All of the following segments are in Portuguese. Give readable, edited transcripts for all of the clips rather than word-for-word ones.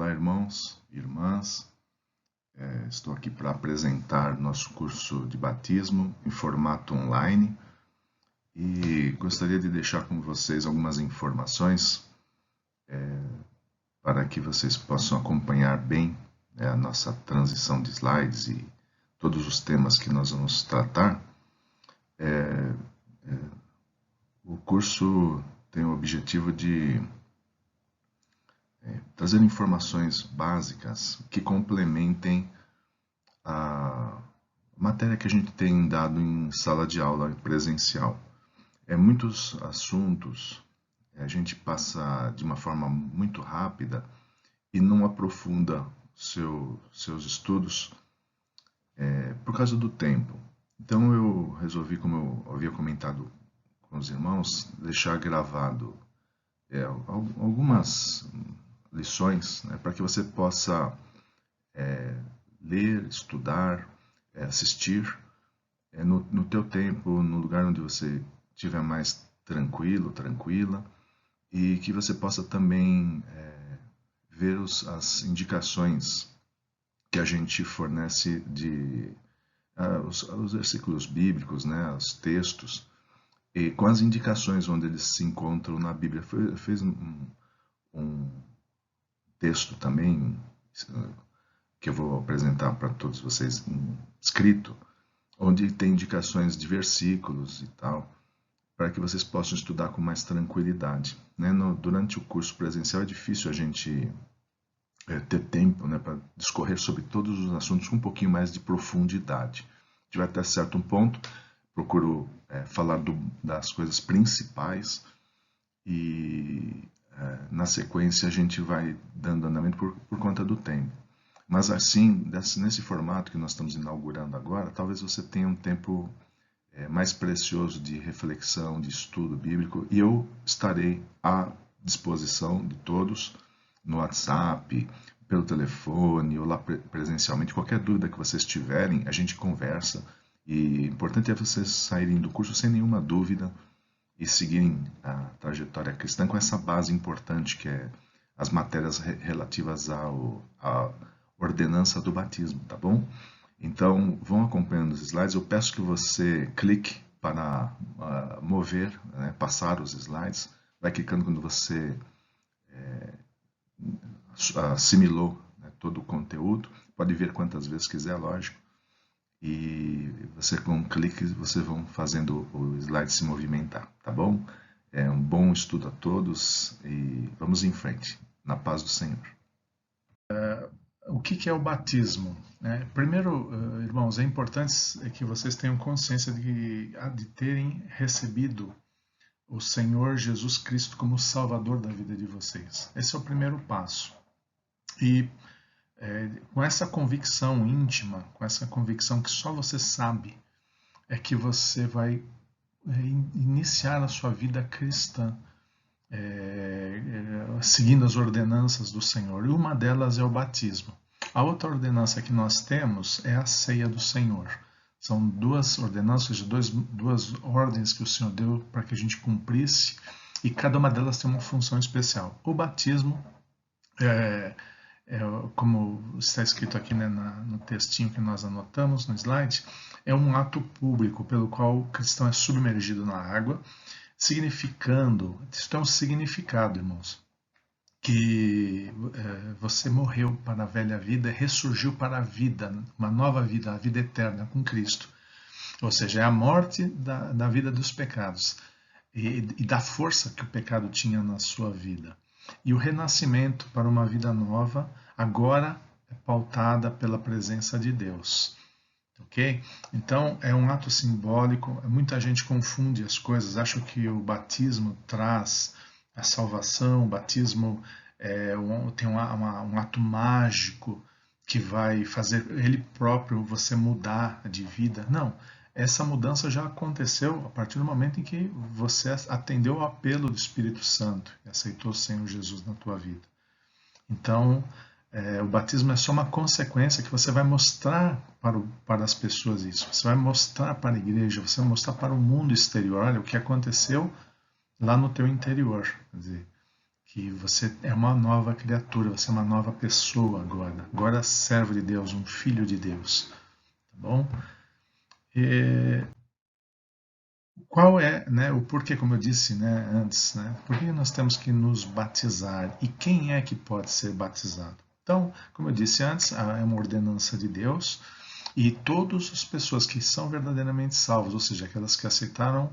Olá, irmãos e irmãs. Estou aqui para apresentar nosso curso de batismo em formato online e gostaria de deixar com vocês algumas informações para que vocês possam acompanhar bem a nossa transição de slides e todos os temas que nós vamos tratar. O curso tem o objetivo de trazer informações básicas que complementem a matéria que a gente tem dado em sala de aula presencial. Muitos assuntos a gente passa de uma forma muito rápida e não aprofunda seus estudos por causa do tempo. Então eu resolvi, como eu havia comentado com os irmãos, deixar gravado algumas lições, para que você possa ler, estudar, assistir no teu tempo, no lugar onde você estiver mais tranquilo, tranquila, e que você possa também ver as indicações que a gente fornece os versículos bíblicos, os textos, e com as indicações onde eles se encontram na Bíblia. Eu fiz um texto também que eu vou apresentar para todos vocês escrito, onde tem indicações de versículos e tal, para que vocês possam estudar com mais tranquilidade. Durante o curso presencial é difícil a gente ter tempo para discorrer sobre todos os assuntos com um pouquinho mais de profundidade. A gente vai até certo ponto, procuro falar das coisas principais e na sequência a gente vai dando andamento por conta do tempo. Mas assim, nesse formato que nós estamos inaugurando agora, talvez você tenha um tempo mais precioso de reflexão, de estudo bíblico, e eu estarei à disposição de todos no WhatsApp, pelo telefone ou lá presencialmente. Qualquer dúvida que vocês tiverem, a gente conversa. E o importante é vocês saírem do curso sem nenhuma dúvida e seguirem a trajetória cristã com essa base importante que é as matérias relativas à ordenança do batismo, tá bom? Então, vão acompanhando os slides. Eu peço que você clique para mover, passar os slides. Vai clicando quando você assimilou todo o conteúdo. Pode ver quantas vezes quiser, lógico. E você com um clique, vocês vão fazendo o slide se movimentar, tá bom? Um bom estudo a todos e vamos em frente, na paz do Senhor. O que é o batismo? Primeiro, irmãos, é importante que vocês tenham consciência de terem recebido o Senhor Jesus Cristo como Salvador da vida de vocês. Esse é o primeiro passo. E com essa convicção íntima, com essa convicção que só você sabe, é que você vai iniciar a sua vida cristã, seguindo as ordenanças do Senhor. E uma delas é o batismo. A outra ordenança que nós temos é a ceia do Senhor. São duas ordenanças, duas ordens que o Senhor deu para que a gente cumprisse, e cada uma delas tem uma função especial. O batismo como está escrito aqui no textinho que nós anotamos no slide, é um ato público pelo qual o cristão é submergido na água, significando, isso tem um significado, irmãos, que você morreu para a velha vida e ressurgiu para a vida, uma nova vida, a vida eterna com Cristo. Ou seja, é a morte da vida dos pecados e da força que o pecado tinha na sua vida. E o renascimento para uma vida nova, agora é pautada pela presença de Deus. Ok? Então, é um ato simbólico. Muita gente confunde as coisas, acha que o batismo traz a salvação, o batismo tem um ato mágico que vai fazer ele próprio você mudar de vida. Não. Essa mudança já aconteceu a partir do momento em que você atendeu ao apelo do Espírito Santo e aceitou o Senhor Jesus na tua vida. Então, o batismo é só uma consequência que você vai mostrar para as pessoas isso. Você vai mostrar para a igreja, você vai mostrar para o mundo exterior, olha o que aconteceu lá no teu interior. Quer dizer, que você é uma nova criatura, você é uma nova pessoa agora. Agora é servo de Deus, um filho de Deus. Tá bom? Qual é, né, o porquê, como eu disse, né, antes, né, por que nós temos que nos batizar e quem é que pode ser batizado? Então, como eu disse antes, é uma ordenança de Deus e todas as pessoas que são verdadeiramente salvas, ou seja, aquelas que aceitaram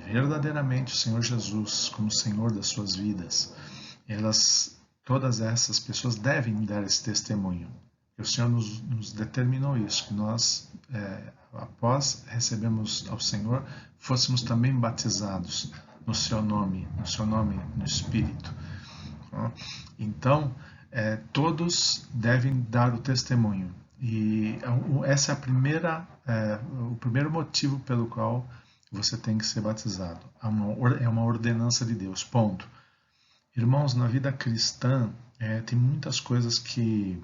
verdadeiramente o Senhor Jesus como Senhor das suas vidas, todas essas pessoas devem dar esse testemunho. O Senhor nos determinou isso, que nós, após recebemos ao Senhor, fôssemos também batizados no seu nome, no Espírito. Então, todos devem dar o testemunho. E essa é o primeiro motivo pelo qual você tem que ser batizado. É uma ordenança de Deus, ponto. Irmãos, na vida cristã, tem muitas coisas que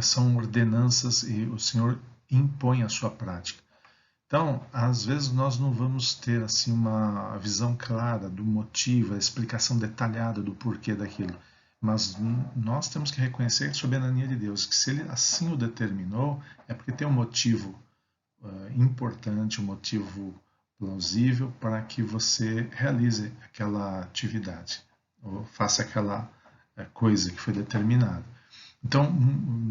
são ordenanças e o Senhor impõe a sua prática. Então, às vezes nós não vamos ter assim uma visão clara do motivo, a explicação detalhada do porquê daquilo. Mas nós temos que reconhecer a soberania de Deus, que se Ele assim o determinou, é porque tem um motivo importante, um motivo plausível para que você realize aquela atividade, ou faça aquela coisa que foi determinada. Então,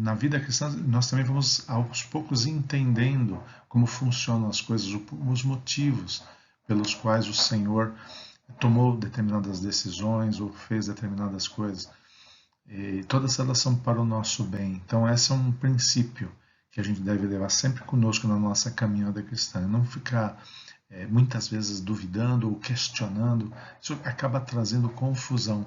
na vida cristã, nós também vamos aos poucos entendendo como funcionam as coisas, os motivos pelos quais o Senhor tomou determinadas decisões ou fez determinadas coisas. E todas elas são para o nosso bem. Então, esse é um princípio que a gente deve levar sempre conosco na nossa caminhada cristã. Não ficar muitas vezes duvidando ou questionando. Isso acaba trazendo confusão.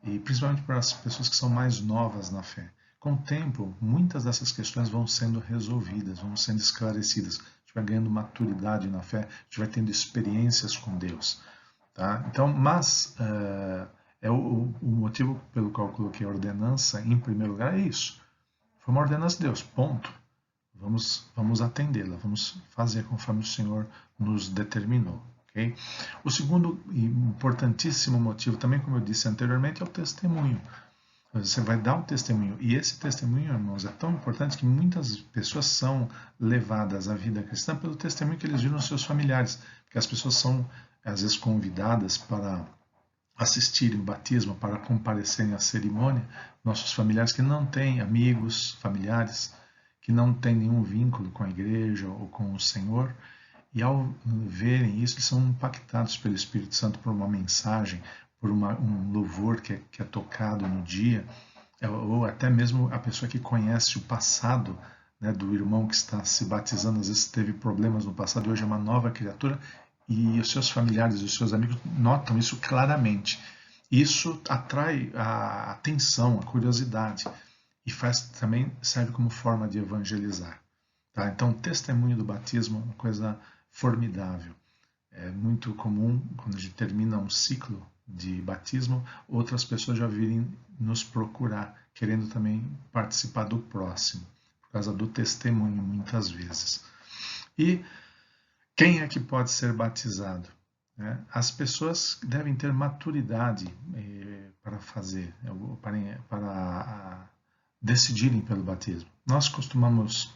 E principalmente para as pessoas que são mais novas na fé. Com o tempo, muitas dessas questões vão sendo resolvidas, vão sendo esclarecidas. A gente vai ganhando maturidade na fé, a gente vai tendo experiências com Deus. Tá? Então, mas o motivo pelo qual eu coloquei a ordenança em primeiro lugar é isso. Foi uma ordenança de Deus, ponto. Vamos atendê-la, vamos fazer conforme o Senhor nos determinou. Okay? O segundo e importantíssimo motivo, também como eu disse anteriormente, é o testemunho. Você vai dar um testemunho. E esse testemunho, irmãos, é tão importante que muitas pessoas são levadas à vida cristã pelo testemunho que eles viram nos seus familiares. Porque as pessoas são, às vezes, convidadas para assistirem o batismo, para comparecerem à cerimônia. Nossos familiares que não têm amigos, familiares, que não têm nenhum vínculo com a igreja ou com o Senhor. E ao verem isso, eles são impactados pelo Espírito Santo por uma mensagem, por um louvor que é tocado no dia, ou até mesmo a pessoa que conhece o passado, né, do irmão que está se batizando, às vezes teve problemas no passado e hoje é uma nova criatura, e os seus familiares e os seus amigos notam isso claramente. Isso atrai a atenção, a curiosidade, e também serve como forma de evangelizar. Tá? Então, o testemunho do batismo é uma coisa formidável. É muito comum, quando a gente termina um ciclo de batismo, outras pessoas já virem nos procurar, querendo também participar do próximo, por causa do testemunho, muitas vezes. E quem é que pode ser batizado? As pessoas devem ter maturidade para fazer, para decidirem pelo batismo. Nós costumamos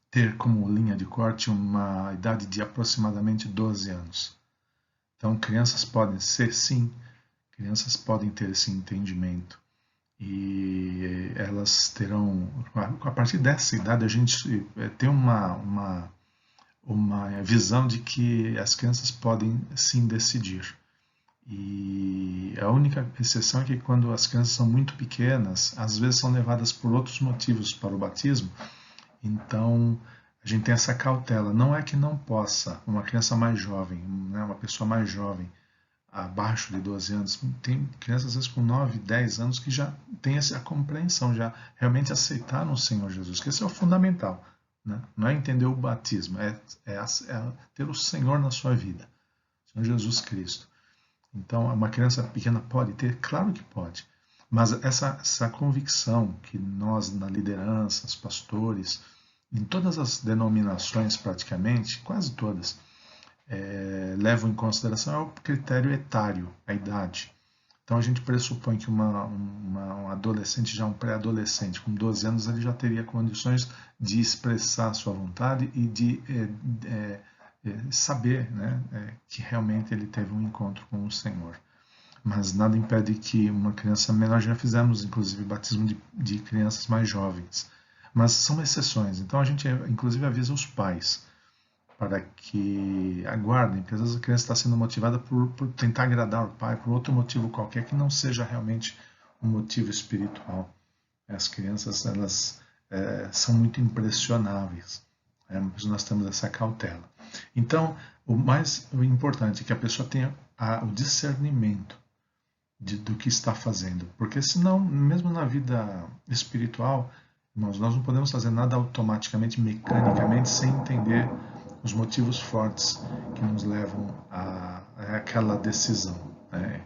ter como linha de corte uma idade de aproximadamente 12 anos. Então, crianças podem ser, sim, crianças podem ter esse entendimento. E elas terão, a partir dessa idade, a gente tem uma visão de que as crianças podem, sim, decidir. E a única exceção é que quando as crianças são muito pequenas, às vezes são levadas por outros motivos para o batismo. Então, a gente tem essa cautela. Não é que não possa uma criança mais jovem, né, uma pessoa mais jovem, abaixo de 12 anos, tem crianças às vezes com 9, 10 anos que já tem essa compreensão, já realmente aceitaram o Senhor Jesus, que esse é o fundamental. Né? Não é entender o batismo, é ter o Senhor na sua vida, o Senhor Jesus Cristo. Então, uma criança pequena pode ter? Claro que pode. Mas essa convicção que nós, na liderança, os pastores, em todas as denominações praticamente, quase todas, levam em consideração é o critério etário, a idade. Então a gente pressupõe que um adolescente, já um pré-adolescente, com 12 anos, ele já teria condições de expressar sua vontade e de saber, né, que realmente ele teve um encontro com o Senhor. Mas nada impede que uma criança menor, já fizemos inclusive batismo de crianças mais jovens, mas são exceções. Então a gente inclusive avisa os pais para que aguardem, porque às vezes a criança está sendo motivada por tentar agradar o pai, por outro motivo qualquer que não seja realmente um motivo espiritual. As crianças, elas são muito impressionáveis, mas nós temos essa cautela. Então, o mais importante é que a pessoa tenha o discernimento do que está fazendo, porque senão, mesmo na vida espiritual, nós não podemos fazer nada automaticamente, mecanicamente, sem entender os motivos fortes que nos levam a aquela decisão. Né?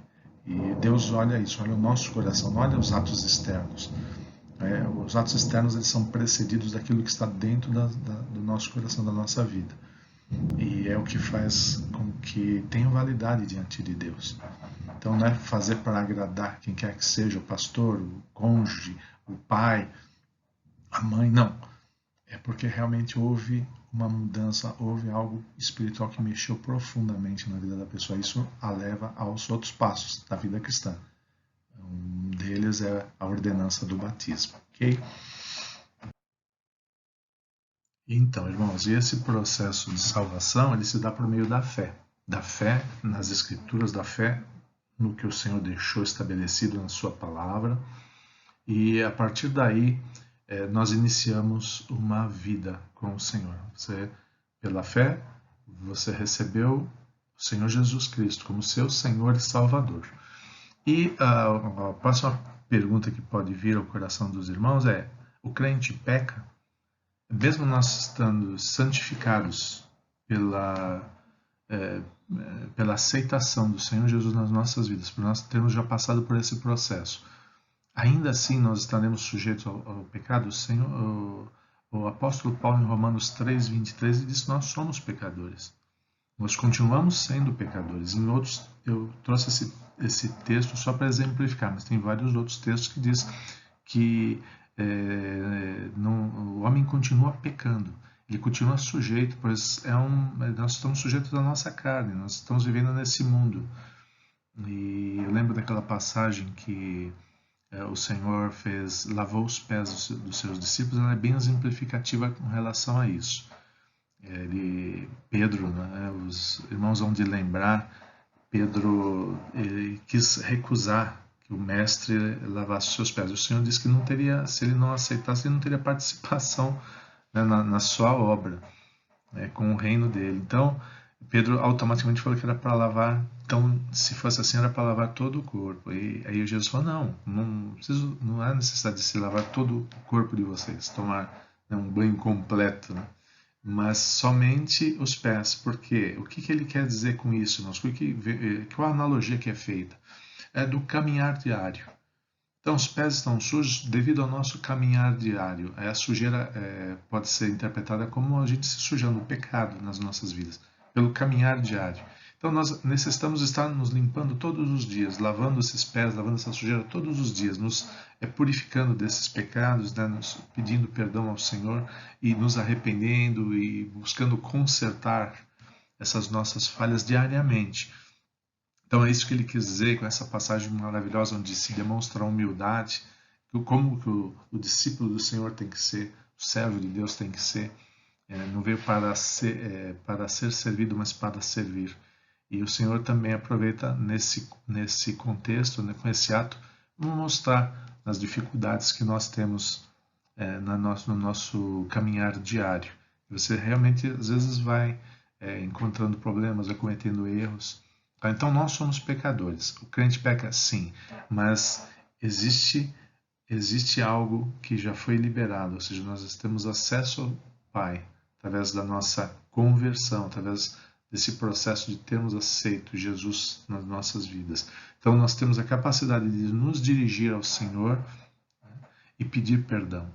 E Deus olha isso, olha o nosso coração, não olha os atos externos. Os atos externos, eles são precedidos daquilo que está dentro do nosso coração, da nossa vida. E é o que faz com que tenha validade diante de Deus. Então não é fazer para agradar quem quer que seja, o pastor, o cônjuge, o pai, a mãe, não. É porque realmente houve uma mudança, houve algo espiritual que mexeu profundamente na vida da pessoa. Isso a leva aos outros passos da vida cristã. Um deles é a ordenança do batismo, ok? Então, irmãos, e esse processo de salvação, ele se dá por meio da fé nas Escrituras, da fé no que o Senhor deixou estabelecido na sua palavra, e a partir daí nós iniciamos uma vida com o Senhor. Você, pela fé, você recebeu o Senhor Jesus Cristo como seu Senhor e Salvador. E a próxima pergunta que pode vir ao coração dos irmãos é: o crente peca? Mesmo nós estando santificados pela aceitação do Senhor Jesus nas nossas vidas, por nós termos já passado por esse processo, ainda assim nós estaremos sujeitos ao pecado? O apóstolo Paulo, em Romanos 3:23, diz que nós somos pecadores. Nós continuamos sendo pecadores. Em outros, eu trouxe esse texto só para exemplificar, mas tem vários outros textos que diz que o homem continua pecando, ele continua sujeito, pois nós estamos sujeitos à nossa carne, nós estamos vivendo nesse mundo. E eu lembro daquela passagem que o Senhor lavou os pés dos seus discípulos, ela é bem exemplificativa com relação a isso. Pedro, né, os irmãos vão de lembrar, Pedro ele quis recusar que o mestre lavasse os seus pés. O Senhor disse que não teria, se ele não aceitasse, ele não teria participação, né, na sua obra, com o reino dele. Então, Pedro automaticamente falou que era para lavar, então, se fosse assim, era para lavar todo o corpo. E aí Jesus falou: não há necessidade de se lavar todo o corpo de vocês, tomar, né, um banho completo, né? Mas somente os pés. Por quê? O que ele quer dizer com isso? Qual a analogia que é feita? É do caminhar diário. Então, os pés estão sujos devido ao nosso caminhar diário. A sujeira pode ser interpretada como a gente se sujando, o pecado nas nossas vidas, pelo caminhar diário. Então, nós necessitamos estar nos limpando todos os dias, lavando esses pés, lavando essa sujeira todos os dias, nos purificando desses pecados, né, nos pedindo perdão ao Senhor e nos arrependendo e buscando consertar essas nossas falhas diariamente. Então é isso que ele quis dizer com essa passagem maravilhosa onde se demonstra a humildade, como que o discípulo do Senhor tem que ser, o servo de Deus tem que ser, não veio para ser servido, mas para servir. E o Senhor também aproveita nesse contexto, né, com esse ato, para mostrar as dificuldades que nós temos no nosso caminhar diário. Você realmente, às vezes, vai encontrando problemas, vai cometendo erros. Então, nós somos pecadores. O crente peca, sim, mas existe algo que já foi liberado, ou seja, nós temos acesso ao Pai através da nossa conversão, através desse processo de termos aceito Jesus nas nossas vidas. Então, nós temos a capacidade de nos dirigir ao Senhor, né, e pedir perdão.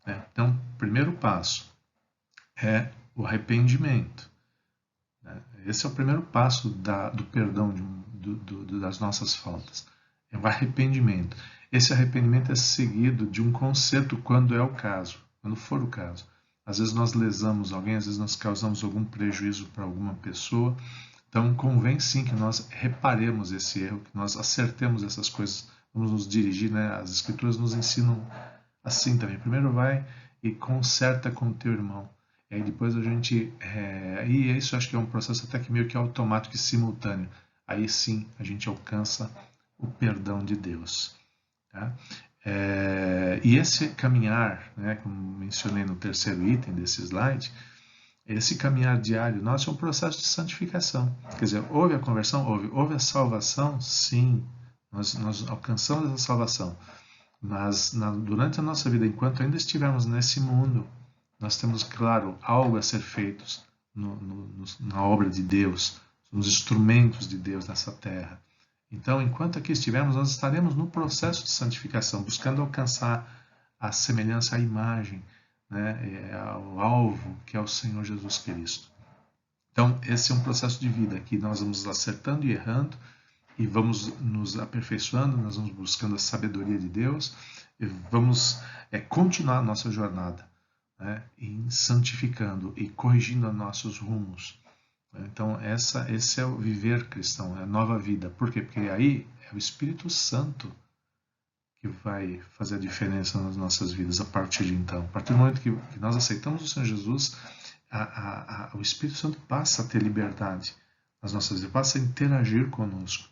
Né? Então, o primeiro passo é o arrependimento. Esse é o primeiro passo do perdão das nossas faltas. é o arrependimento. Esse arrependimento é seguido de um conserto quando é o caso, quando for o caso. Às vezes nós lesamos alguém, às vezes nós causamos algum prejuízo para alguma pessoa. Então convém sim que nós reparemos esse erro, que nós acertemos essas coisas, vamos nos dirigir, né? As Escrituras nos ensinam assim também. Primeiro vai e conserta com o teu irmão. E aí depois a gente... E isso acho que é um processo até que meio que automático e simultâneo. Aí sim a gente alcança o perdão de Deus. Tá? E esse caminhar, né, como mencionei no terceiro item desse slide, esse caminhar diário nosso é um processo de santificação. Quer dizer, houve a conversão? Houve a salvação? Sim, nós alcançamos essa salvação. Mas durante a nossa vida, enquanto ainda estivermos nesse mundo, nós temos, claro, algo a ser feito na obra de Deus, nos instrumentos de Deus nessa terra. Então, enquanto aqui estivermos, nós estaremos no processo de santificação, buscando alcançar a semelhança à imagem, né, ao alvo, que é o Senhor Jesus Cristo. Então, esse é um processo de vida que nós vamos acertando e errando, e vamos nos aperfeiçoando, nós vamos buscando a sabedoria de Deus, e vamos continuar a nossa jornada, né, em santificando e corrigindo nossos rumos. Então, esse é o viver cristão, é a nova vida. Por quê? Porque aí é o Espírito Santo que vai fazer a diferença nas nossas vidas a partir de então. A partir do momento que nós aceitamos o Senhor Jesus, o Espírito Santo passa a ter liberdade nas nossas vidas, passa a interagir conosco.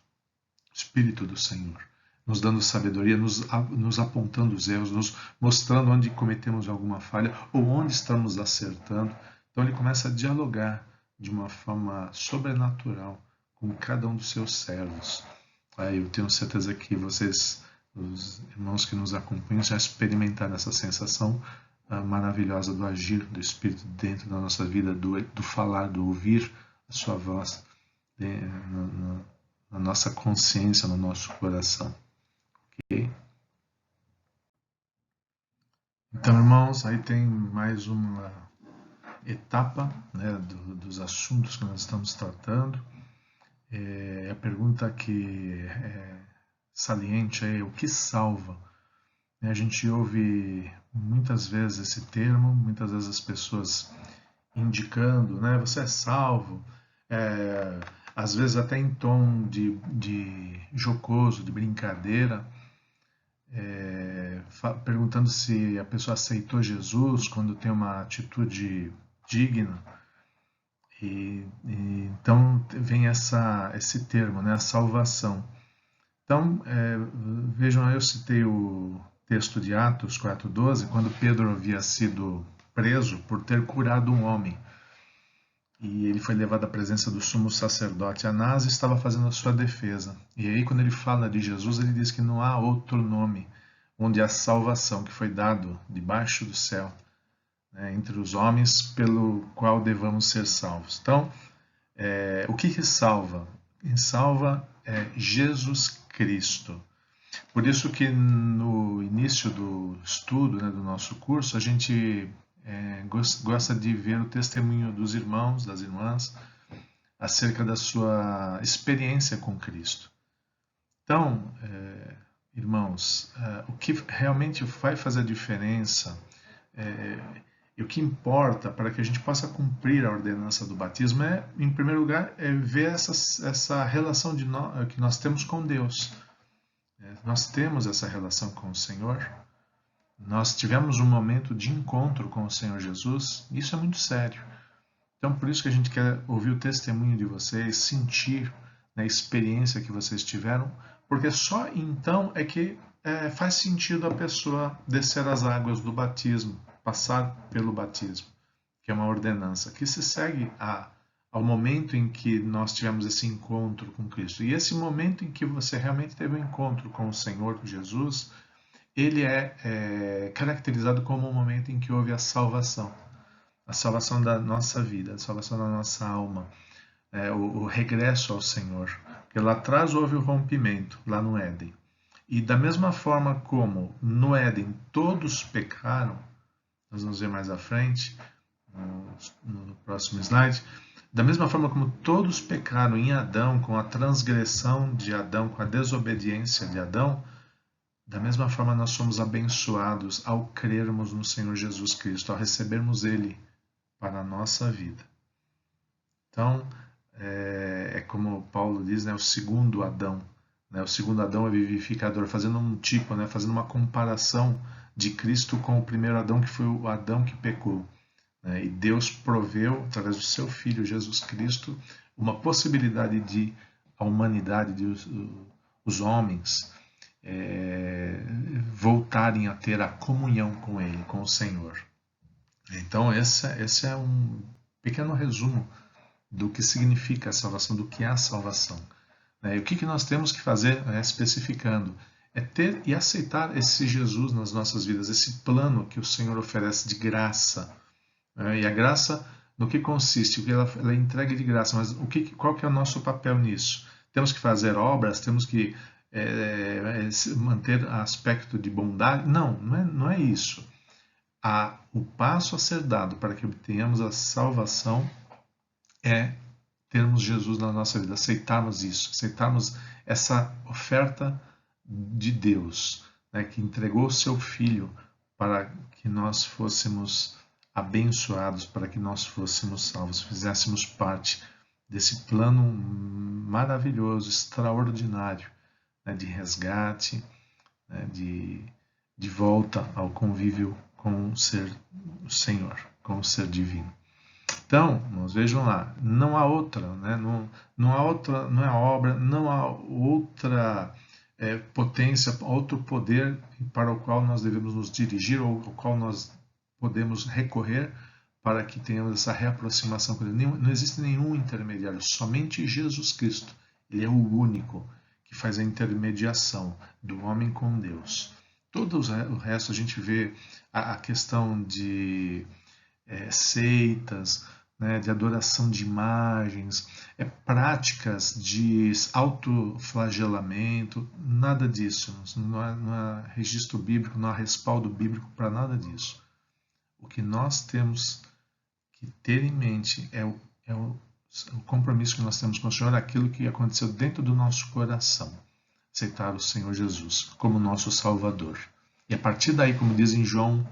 O Espírito do Senhor, nos dando sabedoria, nos apontando os erros, nos mostrando onde cometemos alguma falha ou onde estamos acertando. Então ele começa a dialogar de uma forma sobrenatural com cada um dos seus servos. Eu tenho certeza que vocês, os irmãos que nos acompanham, já experimentaram essa sensação maravilhosa do agir do Espírito dentro da nossa vida, do falar, do ouvir a sua voz na nossa consciência, no nosso coração. Ok? Então, irmãos, aí tem mais uma etapa, né, dos assuntos que nós estamos tratando. A pergunta que é saliente é o que salva? A gente ouve muitas vezes esse termo, muitas vezes as pessoas indicando, né, você é salvo, às vezes até em tom de jocoso, de brincadeira, perguntando se a pessoa aceitou Jesus quando tem uma atitude digna. Então vem esse termo, né, a salvação. Então, vejam, eu citei o texto de Atos 4,12, quando Pedro havia sido preso por ter curado um homem. E ele foi levado à presença do sumo sacerdote Anás e estava fazendo a sua defesa. E aí, quando ele fala de Jesus, ele diz que não há outro nome onde há salvação que foi dado debaixo do céu, né, entre os homens, pelo qual devamos ser salvos. Então, o que salva? Quem salva é Jesus Cristo. Por isso que no início do estudo, né, do nosso curso, a gente gosta de ver o testemunho dos irmãos, das irmãs, acerca da sua experiência com Cristo. Então, irmãos, o que realmente vai fazer a diferença e o que importa para que a gente possa cumprir a ordenança do batismo em primeiro lugar, ver essa relação que nós temos com Deus. Nós temos essa relação com o Senhor. Nós tivemos um momento de encontro com o Senhor Jesus. Isso é muito sério. Então, por isso que a gente quer ouvir o testemunho de vocês, sentir a experiência que vocês tiveram, porque só então é que faz sentido a pessoa descer as águas do batismo, passar pelo batismo, que é uma ordenança, que se segue ao momento em que nós tivemos esse encontro com Cristo. E esse momento em que você realmente teve um encontro com o Senhor Jesus, ele é caracterizado como um momento em que houve a salvação da nossa vida, a salvação da nossa alma, o regresso ao Senhor. Porque lá atrás houve o rompimento, lá no Éden. E da mesma forma como no Éden todos pecaram, nós vamos ver mais à frente, no próximo slide, Da mesma forma como todos pecaram em Adão, com a transgressão de Adão, com a desobediência de Adão, da mesma forma nós somos abençoados ao crermos no Senhor Jesus Cristo, ao recebermos Ele para a nossa vida. Então, é como Paulo diz, né, o segundo Adão. Né, o segundo Adão é vivificador, fazendo um tipo, né, fazendo uma comparação de Cristo com o primeiro Adão, que foi o Adão que pecou. E Deus proveu, através do seu Filho Jesus Cristo, uma possibilidade de a humanidade, os homens, voltarem a ter a comunhão com Ele, com o Senhor. Então, esse é um pequeno resumo do que significa a salvação, do que é a salvação. E o que nós temos que fazer, especificando, é ter e aceitar esse Jesus nas nossas vidas, esse plano que o Senhor oferece de graça. E a graça, no que consiste? O que ela é entregue de graça, mas qual que é o nosso papel nisso? Temos que fazer obras? Temos que manter aspecto de bondade? Não é isso. O passo a ser dado para que obtenhamos a salvação é termos Jesus na nossa vida, aceitarmos isso, aceitarmos essa oferta de Deus, né, que entregou o seu Filho para que nós fôssemos abençoados, para que nós fôssemos salvos, fizéssemos parte desse plano maravilhoso, extraordinário, né, de resgate, né, de volta ao convívio com o Senhor, com o ser divino. Então, nós vejam lá, não há outra, né, não há outra, não é obra, não há outra potência, outro poder para o qual nós devemos nos dirigir ou ao qual nós podemos recorrer para que tenhamos essa reaproximação com Deus. Não existe nenhum intermediário, somente Jesus Cristo. Ele é o único que faz a intermediação do homem com Deus. Todo o resto a gente vê a questão de seitas, né, de adoração de imagens, práticas de autoflagelamento, nada disso. Não há registro bíblico, não há respaldo bíblico para nada disso. O que nós temos que ter em mente é o compromisso que nós temos com o Senhor, aquilo que aconteceu dentro do nosso coração. Aceitar o Senhor Jesus como nosso Salvador. E a partir daí, como diz em João,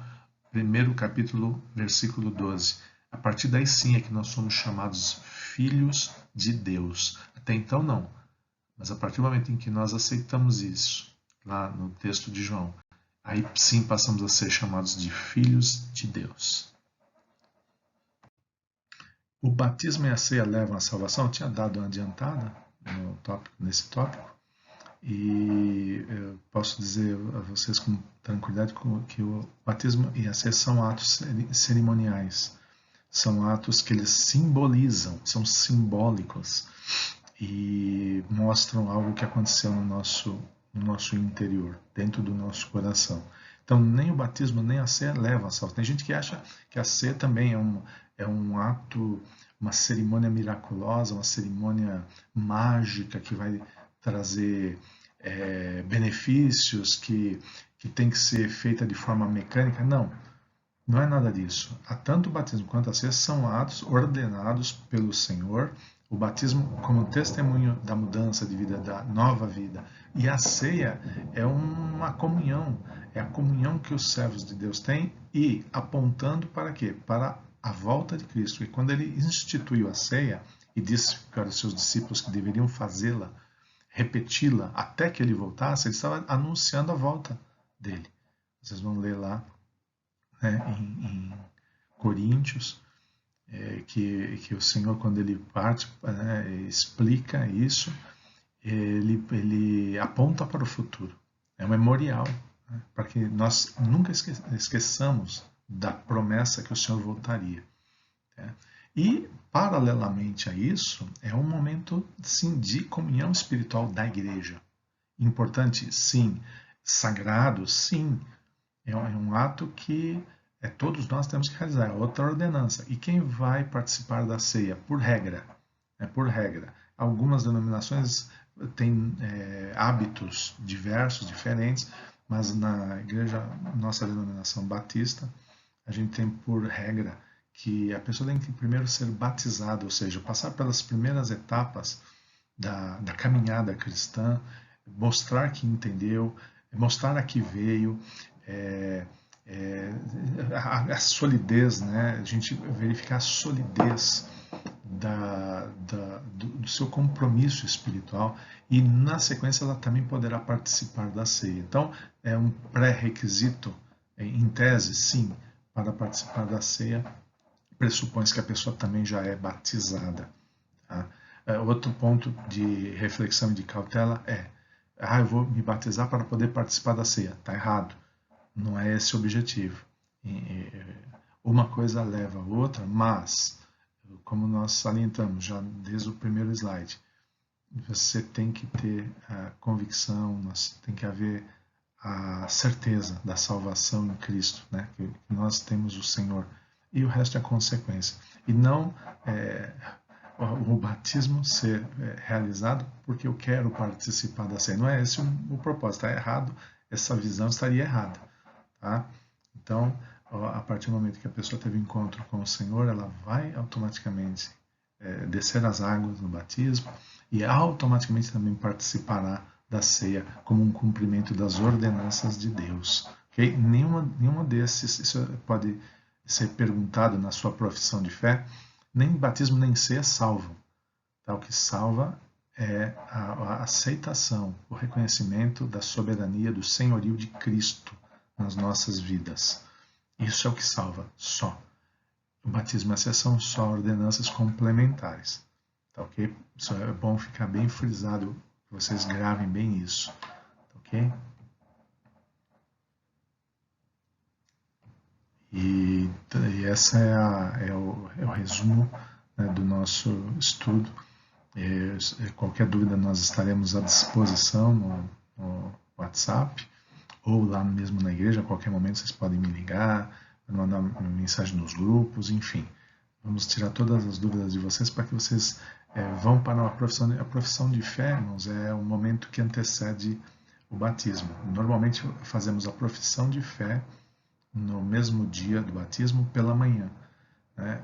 1º capítulo, versículo 12, a partir daí sim é que nós somos chamados filhos de Deus. Até então não. Mas a partir do momento em que nós aceitamos isso, lá no texto de João, aí sim passamos a ser chamados de filhos de Deus. O batismo e a ceia levam à salvação? Eu tinha dado uma adiantada nesse tópico. E eu posso dizer a vocês com tranquilidade que o batismo e a ceia são atos cerimoniais. São atos que eles simbolizam, são simbólicos e mostram algo que aconteceu no nosso interior, dentro do nosso coração. Então, nem o batismo nem a ceia levam à salvação. Tem gente que acha que a ceia também é um ato, uma cerimônia miraculosa, uma cerimônia mágica que vai trazer benefícios, que tem que ser feita de forma mecânica. Não é nada disso. Tanto o batismo quanto a ceia são atos ordenados pelo Senhor. O batismo como testemunho da mudança de vida, da nova vida. E a ceia é uma comunhão. É a comunhão que os servos de Deus têm e apontando para quê? Para a volta de Cristo. E quando ele instituiu a ceia e disse para os seus discípulos que deveriam fazê-la, repeti-la até que ele voltasse, ele estava anunciando a volta dele. Vocês vão ler lá, né, em Coríntios, que o Senhor, quando ele parte, explica isso, ele aponta para o futuro. É um memorial, né, para que nós nunca esqueçamos da promessa que o Senhor voltaria. Né? E, paralelamente a isso, é um momento, sim, de comunhão espiritual da igreja. Importante, sim. Sagrado, sim. É um ato que todos nós temos que realizar, é outra ordenança. E quem vai participar da ceia? Por regra. Por regra. Algumas denominações têm hábitos diversos, diferentes, mas na igreja, nossa denominação batista, a gente tem por regra que a pessoa tem que primeiro ser batizada, ou seja, passar pelas primeiras etapas da caminhada cristã, mostrar que entendeu, mostrar a que veio, a solidez, né? A gente verificar a solidez do seu compromisso espiritual, e na sequência ela também poderá participar da ceia. Então é um pré-requisito, em tese, sim, para participar da ceia, pressupõe que a pessoa também já é batizada. Tá? Outro ponto de reflexão e de cautela é: eu vou me batizar para poder participar da ceia. Está errado. Não é esse o objetivo. Uma coisa leva a outra, mas, como nós salientamos já desde o primeiro slide, você tem que ter a convicção, tem que haver a certeza da salvação em Cristo, né? Que nós temos o Senhor, e o resto é consequência. E não o batismo ser realizado porque eu quero participar da ceia. Não é esse o propósito. Está errado, essa visão estaria errada. Tá? Então, a partir do momento que a pessoa teve encontro com o Senhor, ela vai automaticamente descer as águas no batismo e automaticamente também participará da ceia como um cumprimento das ordenanças de Deus. Okay? Nenhuma desses, isso pode ser perguntado na sua profissão de fé, nem batismo nem ceia salvam. Tá? O que salva é a aceitação, o reconhecimento da soberania, do senhorio de Cristo nas nossas vidas. Isso é o que salva, só. O batismo e a ceia são só ordenanças complementares. Tá, ok? Isso é bom ficar bem frisado, que vocês gravem bem isso. Tá, ok? E essa é o resumo, né, do nosso estudo. Qualquer dúvida nós estaremos à disposição no WhatsApp ou lá mesmo na igreja. A qualquer momento vocês podem me ligar, mandar uma mensagem nos grupos, enfim. Vamos tirar todas as dúvidas de vocês para que vocês vão para a profissão de fé, irmãos, é o momento que antecede o batismo. Normalmente fazemos a profissão de fé no mesmo dia do batismo pela manhã.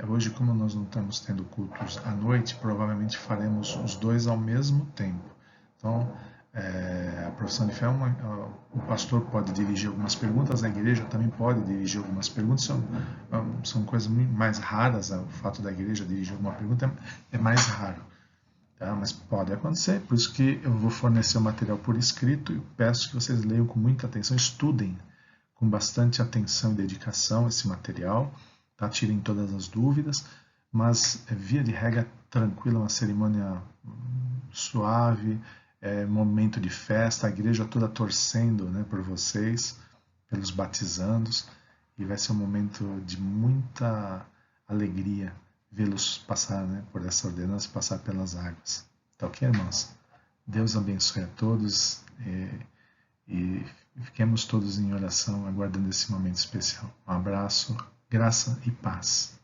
Hoje, como nós não estamos tendo cultos à noite, provavelmente faremos os dois ao mesmo tempo. Então, a profissão de fé, o pastor pode dirigir algumas perguntas, a igreja também pode dirigir algumas perguntas. São coisas mais raras, o fato da igreja dirigir alguma pergunta é mais raro. Tá? Mas pode acontecer, por isso que eu vou fornecer o material por escrito e peço que vocês leiam com muita atenção, estudem com bastante atenção e dedicação esse material. Tá? Tirem todas as dúvidas, mas via de regra tranquila, uma cerimônia suave, momento de festa, a igreja toda torcendo, né, por vocês, pelos batizandos, e vai ser um momento de muita alegria vê-los passar, né, por essa ordenança, passar pelas águas. Tá ok, irmãos? Deus abençoe a todos e fiquemos todos em oração, aguardando esse momento especial. Um abraço, graça e paz.